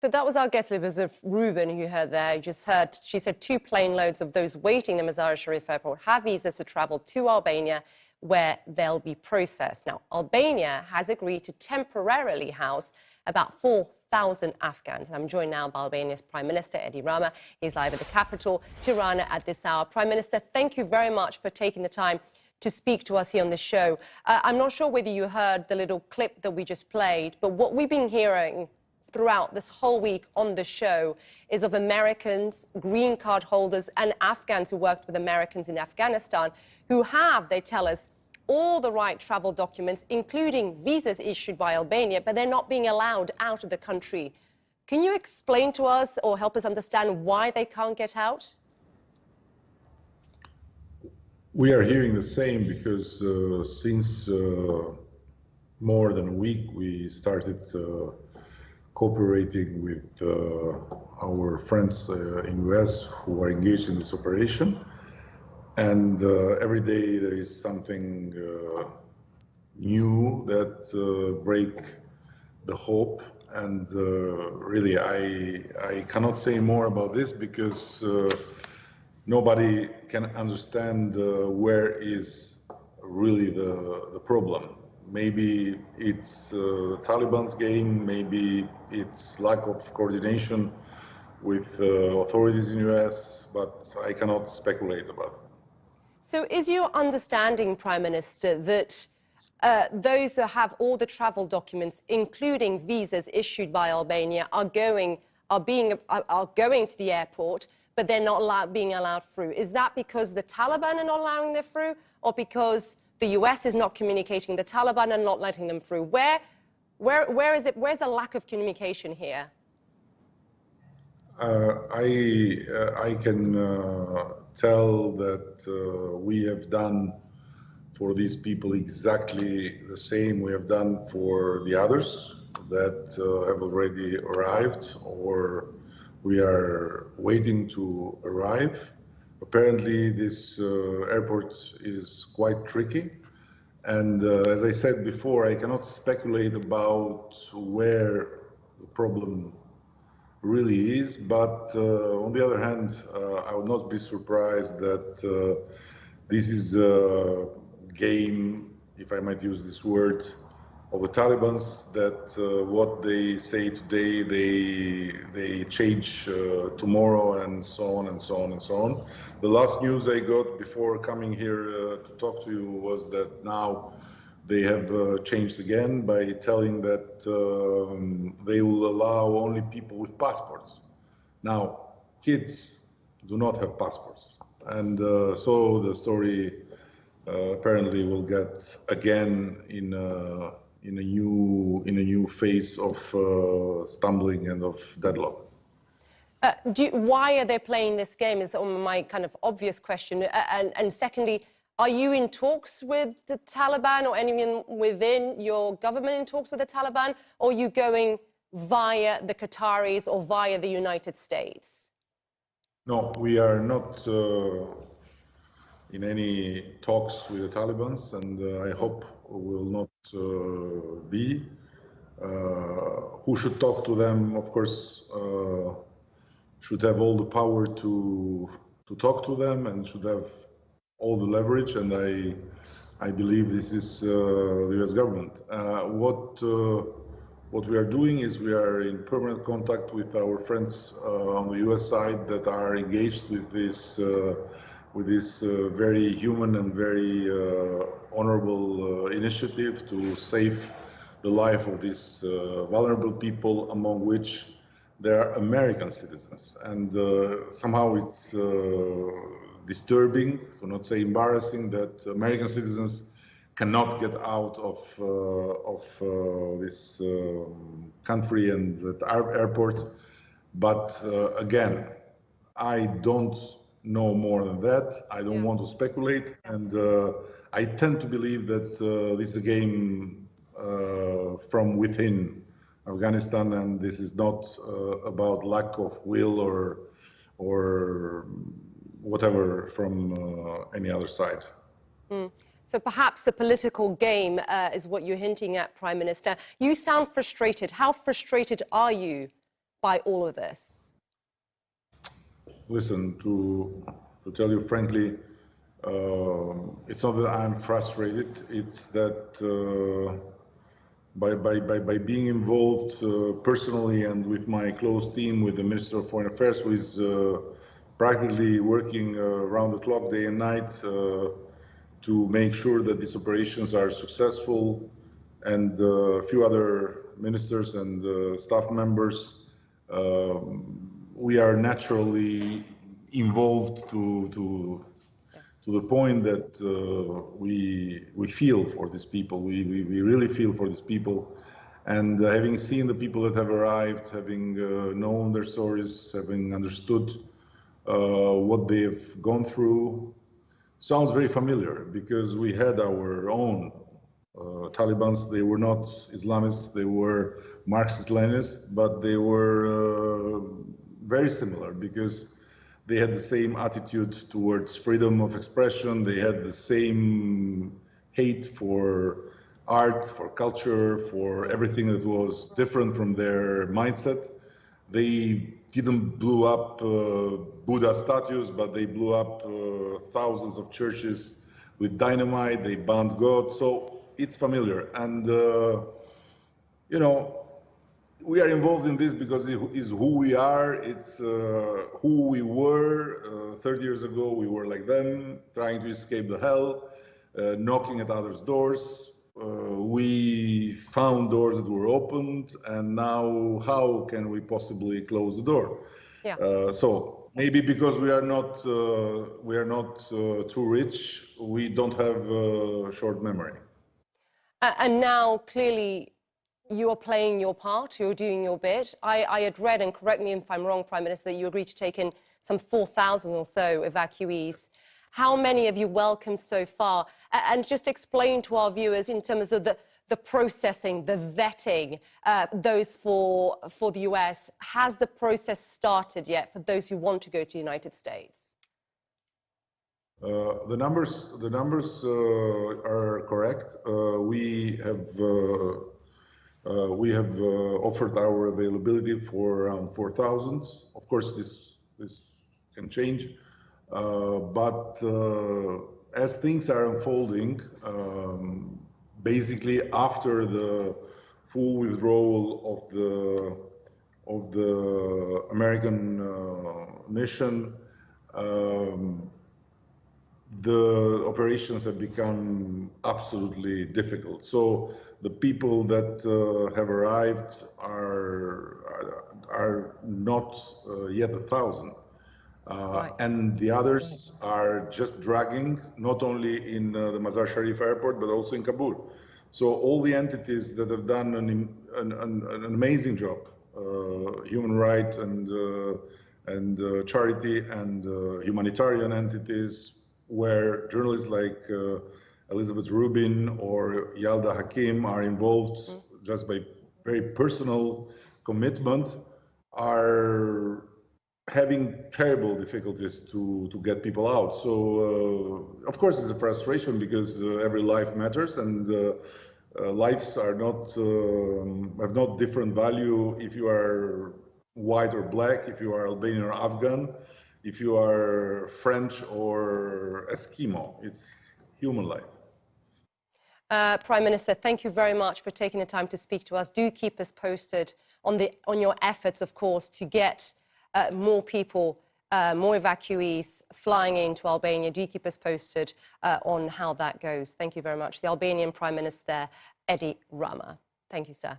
So that was our guest, Elizabeth Rubin, who you heard there. You just heard, she said 2 plane loads of those waiting in the Mazar-e-Sharif airport have visas to travel to Albania, where they'll be processed. Now, Albania has agreed to temporarily house about 4,000 Afghans. And I'm joined now by Albania's Prime Minister, Edi Rama. He's live at the capital, Tirana, at this hour. Prime Minister, thank you very much for taking the time to speak to us here on the show. I'm not sure whether you heard the little clip that we just played, but what we've been hearing throughout this whole week on the show is of Americans, green card holders, and Afghans who worked with Americans in Afghanistan who have, they tell us, all the right travel documents, including visas issued by Albania, but they're not being allowed out of the country. Can you explain to us or help us understand why they can't get out? We are hearing the same because since more than a week we started cooperating with our friends in US who are engaged in this operation, and every day there is something new that break the hope, and really I cannot say more about this because nobody can understand where is really the problem. Maybe it's the Taliban's game, maybe it's lack of coordination with authorities in the US, but I cannot speculate about it. So is your understanding, Prime Minister, that those that have all the travel documents, including visas issued by Albania, are going to the airport, but they're not being allowed through? Is that because the Taliban are not allowing them through, or because the US is not communicating with the Taliban and not letting them through? Where is it? Where's the lack of communication here? I can tell that we have done for these people exactly the same we have done for the others that have already arrived or we are waiting to arrive. Apparently this airport is quite tricky, and as I said before, I cannot speculate about where the problem really is, but on the other hand, I would not be surprised that this is a game, if I might use this word, of the Taliban's, that what they say today they change tomorrow, and so on and so on and so on. The last news I got before coming here to talk to you was that now they have changed again by telling that they will allow only people with passports. Now, kids do not have passports, and so the story apparently will get again in a new phase of stumbling and of deadlock. Why are they playing this game is my kind of obvious question. And secondly, are you in talks with the Taliban or anyone within your government in talks with the Taliban, or are you going via the Qataris or via the United States? No, we are not in any talks with the Taliban, and I hope will not be. Who should talk to them, of course, should have all the power to talk to them and should have all the leverage, and I believe this is the US government. What we are doing is we are in permanent contact with our friends on the US side that are engaged with this very human and very honorable initiative to save the life of these vulnerable people, among which there are American citizens. And somehow it's disturbing, to not say embarrassing, that American citizens cannot get out of this country and at our airport. But again, I don't know more than that. I don't want to speculate, and I tend to believe that this is a game from within Afghanistan, and this is not about lack of will or whatever from any other side. So perhaps the political game is what you're hinting at, Prime Minister. You sound frustrated. How frustrated are you by all of this? Listen, to tell you frankly, it's not that I'm frustrated. It's that by being involved personally and with my close team, with the Minister of Foreign Affairs, who is practically working around the clock, day and night, to make sure that these operations are successful, and a few other ministers and staff members, we are naturally involved to the point that we feel for these people. We really feel for these people. And having seen the people that have arrived, having known their stories, having understood what they've gone through, sounds very familiar, because we had our own Talibans. They were not Islamists, they were Marxist-Leninists, but they were very similar, because they had the same attitude towards freedom of expression. They had the same hate for art, for culture, for everything that was different from their mindset. They didn't blow up Buddha statues, but they blew up thousands of churches with dynamite. They banned God. So it's familiar. And, you know, we are involved in this because it is who we are. It's who we were 30 years ago. We were like them, trying to escape the hell, knocking at others' doors. We found doors that were opened, and now how can we possibly close the door? Yeah. So maybe because we are not too rich, we don't have short memory. And now clearly, you are playing your part, you're doing your bit. I had read, and correct me if I'm wrong, Prime Minister, that you agreed to take in some 4,000 or so evacuees. How many have you welcomed so far? And just explain to our viewers in terms of the processing, the vetting, those for the US. Has the process started yet for those who want to go to the United States? The numbers are correct. We have offered our availability for around 4,000. Of course, this can change, but as things are unfolding, basically after the full withdrawal of the American mission, the operations have become absolutely difficult. So the people that have arrived are not yet 1,000. Right. And the others are just dragging, not only in the Mazar Sharif airport, but also in Kabul. So all the entities that have done an amazing job, human rights and charity and humanitarian entities, where journalists like Elizabeth Rubin or Yalda Hakim are involved just by very personal commitment, are having terrible difficulties to get people out. So, of course, it's a frustration, because every life matters, and lives are not have not different value if you are white or black, if you are Albanian or Afghan, if you are French or Eskimo. It's human life. Prime Minister, thank you very much for taking the time to speak to us. Do keep us posted on your efforts, of course, to get more people, more evacuees flying into Albania. Do keep us posted on how that goes. Thank you very much. The Albanian Prime Minister, Edi Rama. Thank you, sir.